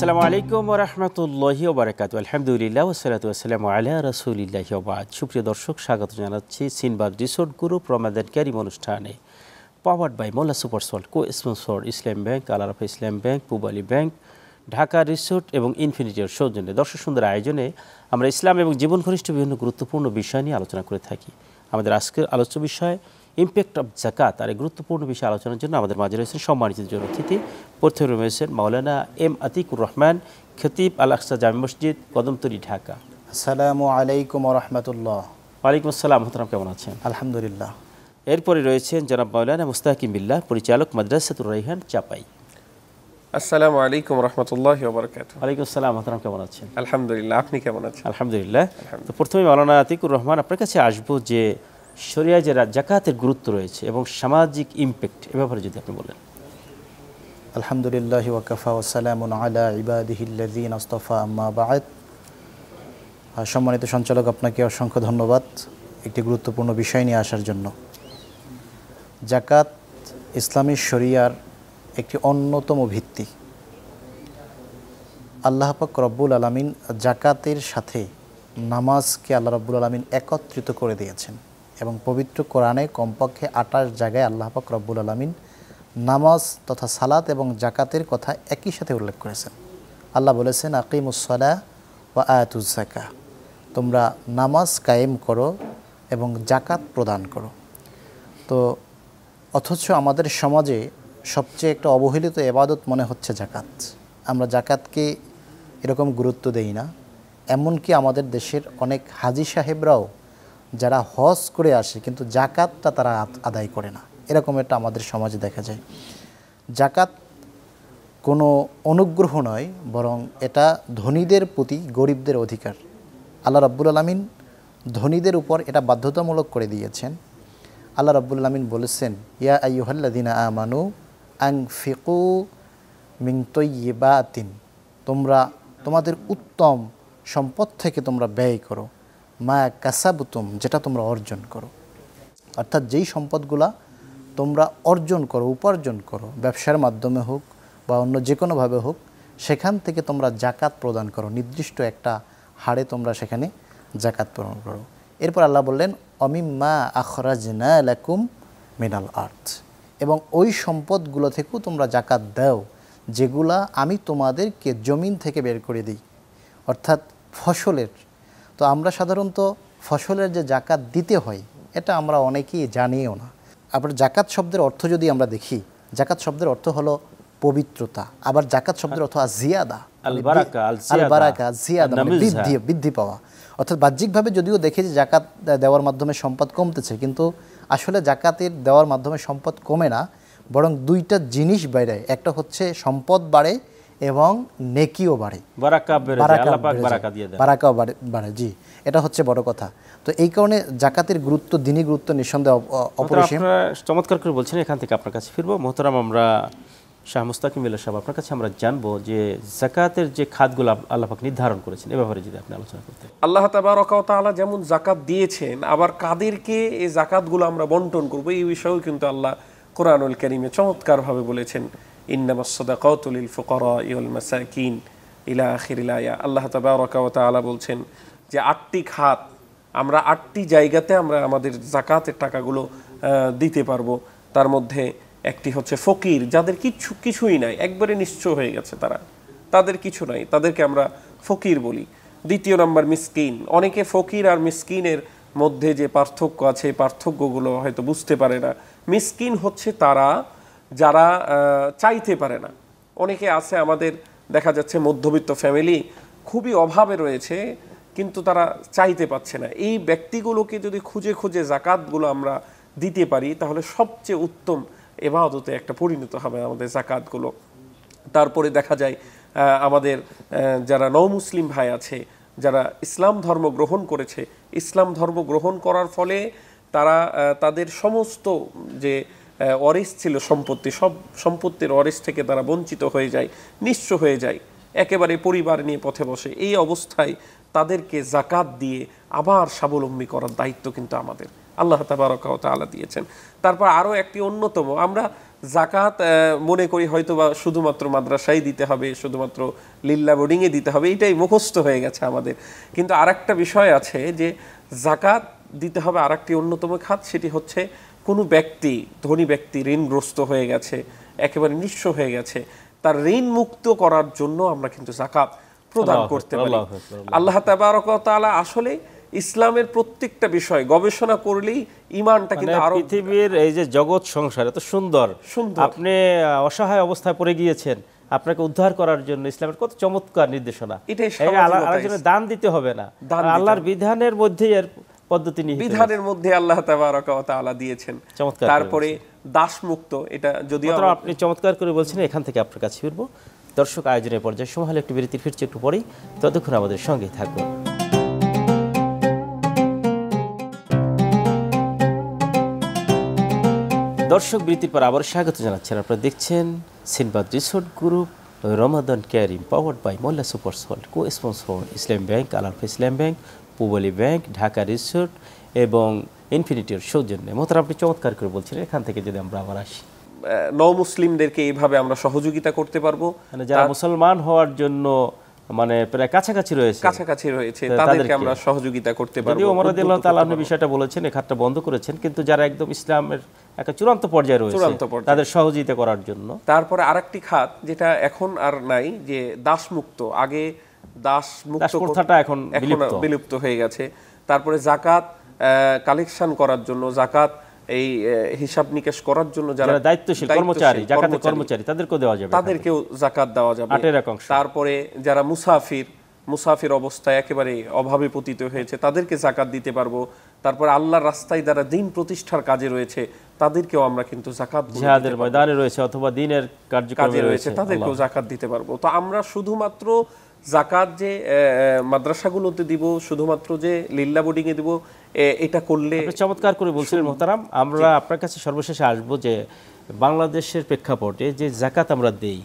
আসসালামু আলাইকুম ওয়া রাহমাতুল্লাহি ওয়া বারাকাতুহু। আলহামদুলিল্লাহ ওয়াসসালাতু ওয়াসসালামু আলা রাসূলিল্লাহি ওয়া বা'দ। সুপ্রিয় দর্শক, স্বাগত জানাচ্ছি Sinbad resort group Ramadan Kareem অনুষ্ঠানে, powered by Molla super salt, co sponsor Islam bank, Al Arafah Islami bank, Pubali bank, Dhaka resort এবং ইনফিনিটির সৌজন্যে দর্শক সুন্দর আয়োজনে আমরা ইসলাম এবং জীবন ঘনিষ্ঠ বিভিন্ন গুরুত্বপূর্ণ বিষয় নিয়ে আলোচনা করে থাকি। আমাদের আজকের আলোচ্য বিষয় ইম্প্যাক্ট অফ জাকাত। আর এই গুরুত্বপূর্ণ বিষয় আলোচনার জন্য আমাদের মাঝে রয়েছেন সম্মানিত জন অতিথি, প্রথমে রয়েছেন মাওলানা এম আতিকুর রহমান, খতিব আল আকসা জামে মসজিদ, কদমতলী, ঢাকা। আসসালামু আলাইকুম ওয়া রাহমাতুল্লাহ। ওয়ালাইকুম আসসালাম। মোহতারাম, কেমন আছেন? আলহামদুলিল্লাহ। এরপরে রয়েছেন জনাব মাওলানা মুস্তাকিম বিল্লাহ, পরিচালক মাদ্রাসাতুর রাইহান, চাপাই। আসসালামু আলাইকুম রাহমাতুল্লাহি ওয়া বারাকাতুহু। ওয়ালাইকুম আসসালাম। মোহতারাম, কেমন আছেন? আলহামদুলিল্লাহ, আপনি কেমন আছেন? আলহামদুলিল্লাহ। তো প্রথমে মাওলানা আতিকুর রহমান, আপনার কাছে আসবো যে শরিয়ায় যে জাকাতের গুরুত্ব রয়েছে এবং সামাজিক ইম্প্যাক্ট, এ ব্যাপারে যদি আপনি বলেন। আলহামদুলিল্লাহ ওয়া কাফা ওয়া সালামুন আলা ইবাদিহিল্লাযীনা ইসতাফা, আম্মা বা'দ। সম্মানিত সঞ্চালক, আপনাকে অসংখ্য ধন্যবাদ একটি গুরুত্বপূর্ণ বিষয় নিয়ে আসার জন্য। জাকাত ইসলামী শরিয়ার একটি অন্যতম ভিত্তি। আল্লাহ পাক রব্বুল আলামিন জাকাতের সাথে নামাজকে আল্লাহ রব্বুল আলামিন একত্রিত করে দিয়েছেন এবং পবিত্র কোরআনে কমপক্ষে 28 জায়গায় আল্লাহ পাক রব্বুল আলামিন নামাজ তথা সালাত এবং জাকাতের কথা একই সাথে উল্লেখ করেছেন। আল্লাহ বলেছেন, আকিমুস সালাহ ওয়া আতুজ যাকাহ, তোমরা নামাজ কায়েম করো এবং জাকাত প্রদান করো। তো অথচ আমাদের সমাজে সবচেয়ে একটা অবহেলিত ইবাদত মনে হচ্ছে জাকাত। আমরা জাকাতকে এরকম গুরুত্ব দেই না। এমনকি আমাদের দেশের অনেক হাজি সাহেবরাও যারা হজ করে আসে কিন্তু জাকাতটা তারা আদায় করে না, এরকম একটা আমাদের সমাজে দেখা যায়। জাকাত কোনো অনুগ্রহ নয়, বরং এটা ধনীদের প্রতি গরিবদের অধিকার। আল্লাহ রাব্বুল আলামিন ধনীদের উপর এটা বাধ্যতামূলক করে দিয়েছেন। আল্লাহ রাব্বুল আলামিন বলেছেন, ইয়া আইয়ুহাল্লাযীনা আমানু আনফিকু মিন তাইয়্যিবাতিন, তোমরা তোমাদের উত্তম সম্পদ থেকে তোমরা ব্যয় করো, মা কাসাবতুম, যেটা তোমরা অর্জন করো। অর্থাৎ যেই সম্পদগুলা তোমরা অর্জন করো, উপার্জন করো, ব্যবসার মাধ্যমে হোক বা অন্য যে কোনোভাবে হোক, সেখান থেকে তোমরা জাকাত প্রদান করো, নির্দিষ্ট একটা হারে তোমরা সেখানে জাকাত প্রদান করো। এরপর আল্লাহ বললেন, অমিম্মা আখরাজনা লাকুম মিনাল আরদ, এবং ওই সম্পদগুলো থেকেও তোমরা জাকাত দাও যেগুলা আমি তোমাদেরকে জমিন থেকে বের করে দিই, অর্থাৎ ফসলের। তো আমরা সাধারণত ফসলের যে জাকাত দিতে হয় এটা আমরা অনেকেই জানিও না। আবার জাকাত শব্দের অর্থ যদি আমরা দেখি, জাকাত শব্দের অর্থ হলো পবিত্রতা, আবার জাকাত শব্দের অর্থ জিয়াদা, আল বারাকা, জিয়াদা মানে বৃদ্ধি পাওয়া। অর্থাৎ বাহ্যিকভাবে যদিও দেখি যে জাকাত দেওয়ার মাধ্যমে সম্পদ কমতেছে, কিন্তু আসলে জাকাতের দেওয়ার মাধ্যমে সম্পদ কমে না, বরং দুইটা জিনিস বাড়ে। একটা হচ্ছে সম্পদ বাড়ে এবং নেকিও বাড়ে, বারাকাও বাড়ে। জি, এটা হচ্ছে বড় কথা। তো এই কারণে জাকাতের গুরুত্ব, দিনই গুরুত্ব নিঃসন্দেহে অপরিসীম। চমৎকার করে বলছেন। এখান থেকে আপনার কাছে ফিরবো। মোহতারাম, আমরা শাহ মুস্তাকিম বিল্লাহ সাহেব, আপনার কাছে আমরা জানবো যে জাকাতের যে খাতগুলো আল্লাহ পাক নির্ধারণ করেছেন, এ ব্যাপারে যদি আপনি আলোচনা করতেন। আল্লাহ তাবারক ওয়া তাআলা যেমন জাকাত দিয়েছেন, আবার কাদেরকে এই জাকাতগুলো আমরা বন্টন করব, এই বিষয়েও কিন্তু আল্লাহ কোরআনুল কারীমে চমৎকারভাবে বলেছেন, ইন্নামাস সাদাকাতু লিল ফুকারাই ওয়াল মাসাকিন ইলা আখিরিল আয়া। আল্লাহ তাবারক ওয়া তাআলা বলছেন যে 8টি খাত, আমরা 8টি জায়গাতে আমরা আমাদের জাকাতের টাকাগুলো দিতে পারবো। তার মধ্যে একটি হচ্ছে ফকির, যাদের কিছুই নাই, একবারে নিঃস্ব হয়ে গেছে, তাদের কিছু নাই, তাদেরকে আমরা ফকির বলি। দ্বিতীয় নাম্বার মিসকিন। অনেকে ফকির আর মিসকিনের মধ্যে যে পার্থক্য আছে, পার্থক্যগুলো হয়তো বুঝতে পারে না। মিসকিন হচ্ছে তারা যারা চাইতে পারে না। অনেকে আছে আমাদের দেখা যাচ্ছে মধ্যবিত্ত ফ্যামিলি, খুবই অভাবে রয়েছে কিন্তু তারা চাইতে পাচ্ছে না। এই ব্যক্তিগুলোকে যদি খুঁজে খুঁজে জাকাতগুলো আমরা দিতে পারি, তাহলে সবচেয়ে উত্তম ইবাদতে একটা পরিণত হবে আমাদের জাকাতগুলো। তারপরে দেখা যায় আমাদের যারা নও-মুসলিম ভাই আছে, যারা ইসলাম ধর্ম গ্রহণ করেছে, ইসলাম ধর্ম গ্রহণ করার ফলে তারা তাদের সমস্ত যে ওয়ারিস ছিল সম্পত্তি, সব সম্পত্তির ওয়ারিস থেকে তারা বঞ্চিত হয়ে যায়, নিঃস্ব হয়ে যায়, একেবারে পরিবার নিয়ে পথে বসে। এই অবস্থায় তাদেরকে জাকাত দিয়ে আবার স্বাবলম্বী করার দায়িত্ব কিন্তু আমাদের। আল্লাহ তাবারaka ওয়া তাআলা দিয়েছেন। তারপর আরো একটি অন্যতম, আমরা জাকাত মনে করি হয়তো বা শুধুমাত্র মাদ্রাসায় দিতে হবে, শুধুমাত্র লিল্লা বোর্ডিংয়ে দিতে হবে, এটাই মুখস্থ হয়ে গেছে আমাদের। কিন্তু আরেকটা বিষয় আছে যে জাকাত দিতে হবে আরেকটি অন্যতম খাত, সেটি হচ্ছে কোনো ব্যক্তি, ধনী ব্যক্তি ঋণগ্রস্ত হয়ে গেছে, একেবারে নিঃস্ব হয়ে গেছে, তার ঋণ মুক্ত করার জন্য আমরা কিন্তু জাকাত প্রদান করতে পারি। আল্লাহ তাবারaka ওয়া তাআলা আসলে ইসলামের প্রত্যেকটা বিষয় গবেষণা করলেই ঈমানটা কিন্তু আরো পৃথিবীর এই যে জগৎ সংসার এত সুন্দর, আপনি অসহায় অবস্থায় পড়ে গিয়েছেন, আপনাকে উদ্ধার করার জন্য ইসলামের কত চমৎকার নির্দেশনা। আরেকজনের দান দিতে হবে না, আল্লাহর বিধানের মধ্যেই এর পদ্ধতি নিহিত, বিধানের মধ্যে আল্লাহ তাবারaka ওয়া তাআলা দিয়েছেন। তারপরে দাসমুক্ত, এটা যদিও আপনি চমৎকার করে বলছেন, এখান থেকে আপনার কাছে ফিরবো। দর্শক, আয়োজনের পর্যায়ে সময় হলে একটু বিরতি, ফিরছে একটু পরেই, ততক্ষণ আমাদের সঙ্গেই থাকবেন। দর্শক, বিরতির পর আবার স্বাগত জানাচ্ছেন। আপনারা দেখছেন Sinbad resort group Ramadan Kareem powered by Molla super salt, co sponsor Islam bank, Al Arafah Islam bank, Pubali bank, Dhaka resort এবং ইনফিনিটির সৌজন্যে। মোহতারাম, আপনি চমৎকার করে বলছেন। এখান থেকে যদি আমরা আবার আসি, মুসলিমদেরকে এইভাবে আমরা সহযোগিতা করতে পারবো, মানে যারা মুসলমান হওয়ার জন্য মানে প্রায় কাছাকাছি রয়েছে তাদেরকে আমরা সহযোগিতা করতে পারবো। যদিও ওমর রাদিয়াল্লাহু তাআলা আপনি বিষয়টা বলেছেন, এই খাতটা বন্ধ করেছেন, কিন্তু যারা একদম ইসলামের একটা চূড়ান্ত পর্যায়ে রয়েছে তাদের সহযোগিতা করার জন্য। তারপরে আরেকটি খাত যেটা এখন আর নাই, যে দাসমুক্ত, আগে দাসমুক্ত প্রথাটা এখন বিলুপ্ত হয়ে গেছে। তারপরে জাকাত কালেকশন করার জন্য, জাকাত এই হিসাব নিকেশ করার জন্য যারা দায়িত্বশীল কর্মচারী, জাকাতের কর্মচারী, তাদেরকেও দেওয়া যাবে, তাদেরকেও জাকাত দেওয়া যাবে। তারপরে যারা মুসাফির অবস্থায় একেবারে অভাবে পতিত হয়েছে, তাদেরকে জাকাত দিতে পারবো। তারপরে আল্লাহর রাস্তায় যারা দিন প্রতিষ্ঠার কাজে রয়েছে, তাদেরকেও আমরা কিন্তু জাকাত, জিহাদের ময়দানে রয়েছে অথবা দিনের কার্যক্রমে রয়েছে, তাদেরকেও জাকাত দিতে পারবো। তো আমরা শুধুমাত্র জাকাত যে মাদ্রাসাগুলোতে দিব, শুধুমাত্র যে লিল্লা বোর্ডিং এ দিব, এটা করলে চমৎকার করে বলছিলেন মোহতারাম। আমরা আপনার কাছে সর্বশেষে আসবো যে বাংলাদেশের প্রেক্ষাপটে যে জাকাত আমরা দেই,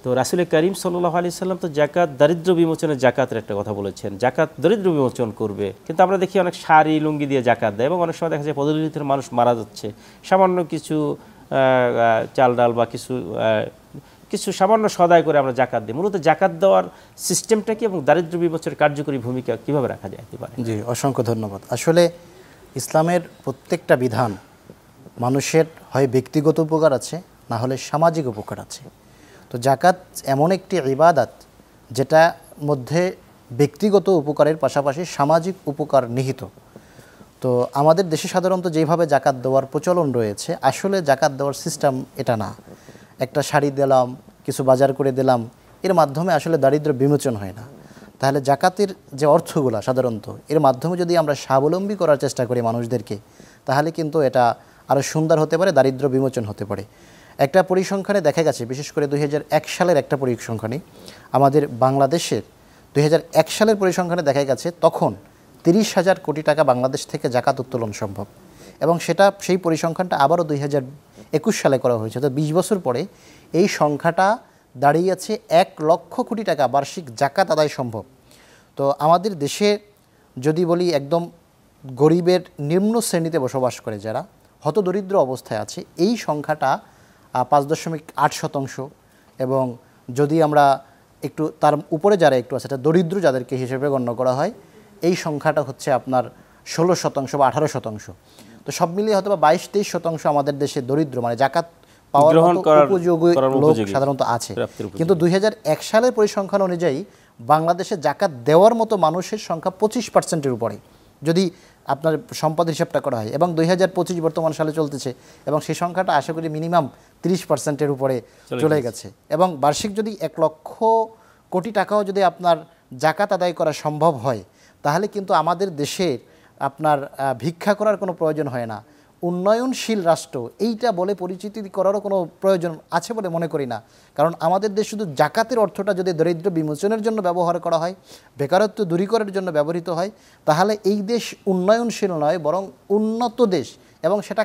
তো রাসূল করিম সাল্লাল্লাহু আলাইহি সাল্লাম তো জাকাত দারিদ্র্য বিমোচনের জাকাতের একটা কথা বলেছেন, জাকাত দরিদ্র বিমোচন করবে। কিন্তু আমরা দেখি অনেক শাড়ি লুঙ্গি দিয়ে জাকাত দেয়, এবং অনেক সময় দেখা যায় পদদলিতের মানুষ মারা যাচ্ছে, সামান্য কিছু চাল ডাল বা কিছু সামান্য সদায় করে আমরা জাকাত দিই। মূলত জাকাত দেওয়ার সিস্টেমটা কি এবং দারিদ্র বিমোচনের কার্যকরী ভূমিকা কিভাবে রাখা যেতে পারে? জি, অসংখ্য ধন্যবাদ। আসলে ইসলামের প্রত্যেকটা বিধান মানুষের হয় ব্যক্তিগত উপকার আছে, না হলে সামাজিক উপকার আছে। তো জাকাত এমন একটি ইবাদত যেটা মধ্যে ব্যক্তিগত উপকারের পাশাপাশি সামাজিক উপকার নিহিত। তো আমাদের দেশে সাধারণত যেভাবে জাকাত দেওয়ার প্রচলন রয়েছে, আসলে জাকাত দেওয়ার সিস্টেম এটা না। একটা শাড়ি দিলাম, কিছু বাজার করে দিলাম, এর মাধ্যমে আসলে দারিদ্র্য বিমোচন হয় না। তাহলে জাকাতের যে অর্থগুলা সাধারণত এর মাধ্যমে যদি আমরা স্বাবলম্বী করার চেষ্টা করি মানুষদেরকে, তাহলে কিন্তু এটা আরও সুন্দর হতে পারে, দারিদ্র্য বিমোচন হতে পারে। একটা পরিসংখ্যানে দেখা গেছে, বিশেষ করে 2001 সালের একটা পরিসংখ্যানে, আমাদের বাংলাদেশের 2001 সালের পরিসংখ্যানে দেখা গেছে তখন 30,000 কোটি টাকা বাংলাদেশ থেকে জাকাত উত্তোলন সম্ভব, এবং সেই পরিসংখ্যানটা আবারও 2021 সালে করা হয়েছে। তো 20 বছর পরে এই সংখ্যাটা দাঁড়িয়েছে 1 লক্ষ কোটি টাকা বার্ষিক জাকাত আদায় সম্ভব। তো আমাদের দেশে যদি বলি একদম গরিবের নিম্ন শ্রেণীতে বসবাস করে যারা হতদরিদ্র অবস্থায় আছে, এই সংখ্যাটা 5.8%, এবং যদি আমরা একটু তার উপরে যারা একটু আছে, এটা দরিদ্র যাদেরকে হিসেবে গণ্য করা হয়, এই সংখ্যাটা হচ্ছে আপনার 16% বা 18%। তো সব মিলিয়ে হয়তো বা 22-23% আমাদের দেশে দরিদ্র, মানে জাকাত পাওয়ার উপযোগী লোক সাধারণত আছে। কিন্তু 2001 সালের পরিসংখ্যান অনুযায়ী বাংলাদেশে জাকাত দেওয়ার মতো মানুষের সংখ্যা 25%-এর উপরে যদি আপনার সম্পদ হিসাবটা করা হয়, এবং 2025 বর্তমান সালে চলতেছে, এবং সেই সংখ্যাটা আশা করি মিনিমাম 30%-এর উপরে চলে গেছে। এবং বার্ষিক যদি 1 লক্ষ কোটি টাকাও যদি আপনার জাকাত আদায় করা সম্ভব হয়, তাহলে কিন্তু আমাদের দেশের আপনার ভিক্ষা করার কোনো প্রয়োজন হয় না। উন্নয়নশীল রাষ্ট্র এইটা বলে পরিচিতি করারও কোনো প্রয়োজন আছে বলে মনে করি না। কারণ আমাদের দেশ শুধু জাকাতের অর্থটা যদি দরিদ্র বিমোচনের জন্য ব্যবহার করা হয়, বেকারত্ব দূরীকরণের জন্য ব্যবহৃত হয়, তাহলে এই দেশ উন্নয়নশীল নয়, বরং উন্নত দেশ, এবং সেটা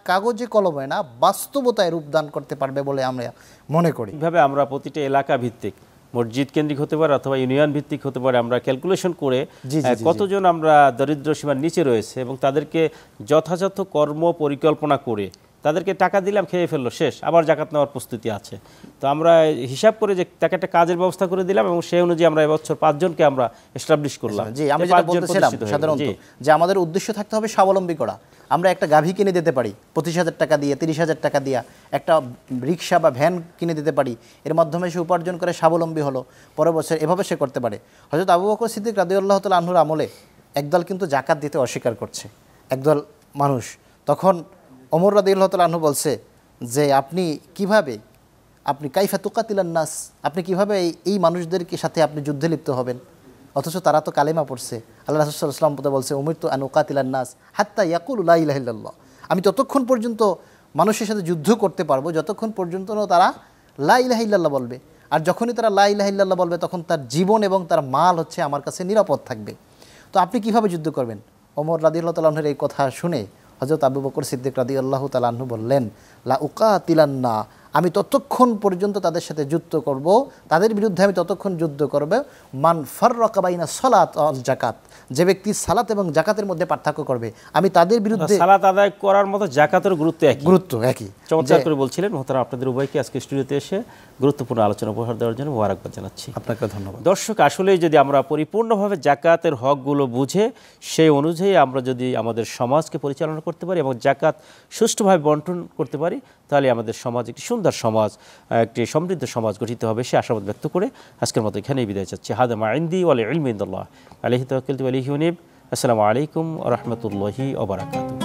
কাগজে কলমে না, বাস্তবতায় রূপদান করতে পারবে বলে আমরা মনে করি। এইভাবে আমরা প্রতিটা এলাকা ভিত্তিক মসজিদ কেন্দ্রিক হতে পারে অথবা ইউনিয়ন ভিত্তিক হতে পারে, আমরা ক্যালকুলেশন করে জি, জি, জি, কতজন আমরা দরিদ্র সীমার নিচে রয়েছে এবং তাদেরকে যথাযথ কর্ম পরিকল্পনা করে তাদেরকে টাকা দিলাম, খেয়ে ফেললো, শেষ, আবার জাকাত নেওয়ার প্রস্তুতি আছে। তো আমরা হিসাব করে যে তাকে একটা কাজের ব্যবস্থা করে দিলাম এবং সেই অনুযায়ী আমরা এবছর 5 জনকে আমরা এস্টাবলিশ করলাম। জি, আমি যেটা বলতেছিলাম সাধারণত যে আমাদের উদ্দেশ্য থাকতে হবে স্বাবলম্বী করা। আমরা একটা গাভী কিনে দিতে পারি 25,000 টাকা দিয়ে, 30,000 টাকা দিয়ে, একটা রিক্সা বা ভ্যান কিনে দিতে পারি, এর মাধ্যমে সে উপার্জন করে স্বাবলম্বী হলো, পরের বছর এভাবে সে করতে পারে। হযরত আবু বকর সিদ্দিক রাদিয়াল্লাহু তাআলা আনহুর আমলে একদল কিন্তু জাকাত দিতে অস্বীকার করছে, একদল মানুষ। তখন ওমর রাদিয়াল্লাহু তাআলা আনহু বলছে যে আপনি কাইফা তুকাতিলান নাস, আপনি কিভাবে এই মানুষদেরকে সাথে আপনি যুদ্ধে লিপ্ত হবেন, অথচ তারা তো কালেমা পড়ছে। আল্লাহ রাসূল সাল্লাল্লাহু আলাইহি ওয়াসাল্লাম বলছে উমিরতু আন উকাতিলান নাস হাত্তা ইয়াকুলু লা ইলাহা ইল্লাল্লাহ, আমি ততক্ষণ পর্যন্ত মানুষের সাথে যুদ্ধ করতে পারবো যতক্ষণ পর্যন্ত তারা লা ইলাহা ইল্লাল্লাহ বলবে। আর যখনই তারা লা ইলাহা ইল্লাল্লাহ বলবে তখন তার জীবন এবং তার মাল হচ্ছে আমার কাছে নিরাপদ থাকবে। তো আপনি কিভাবে যুদ্ধ করবেন? ওমর রাদিয়াল্লাহু তাআলা আনহুর এই কথা শুনে হযরত আবু বকর সিদ্দিক রাদিয়াল্লাহু তাআলা আনহু বললেন লা উকাতিলান্না, আমি ততক্ষণ পর্যন্ত তাদের সাথে যুদ্ধ করব, তাদের বিরুদ্ধে আমি ততক্ষণ যুদ্ধ করব মান ফাররাকা বাইনা সালাত ওয়াল যাকাত, যে ব্যক্তি সালাত এবং যাকাতের মধ্যে পার্থক্য করবে, আমি তাদের বিরুদ্ধে। সালাত আদায় করার মতো যাকাতের গুরুত্ব একই। চমৎকার করে বলছিলেন মোহতারাম। আপনাদের উভয়কে আজকে স্টুডিওতে এসে গুরুত্বপূর্ণ আলোচনা উপহার দেওয়ার জন্য মোবারকবাদ জানাচ্ছি। আপনাকে ধন্যবাদ। দর্শক, আসলেই যদি আমরা পরিপূর্ণভাবে যাকাতের হকগুলো বুঝে সেই অনুযায়ী আমরা যদি আমাদের সমাজকে পরিচালনা করতে পারি এবং যাকাত সুষ্ঠুভাবে বন্টন করতে পারি, তাহলে আমাদের সমাজ একটি সুন্দর সমাজ, একটি সমৃদ্ধ সমাজ গঠিত হবে, সে আশাবাদ ব্যক্ত করে আজকের মতো এখানেই বিদায় চাচ্ছি। হাদা মা ইনদি ওয়াল ইলমু ইনদাল্লাহ, আলাইহি তাওয়াক্কালতু ওয়া ইলাইহি উনীব। আসসালামু আলাইকুম ওয়া রাহমাতুল্লাহি ওয়া বারাকাতুহু।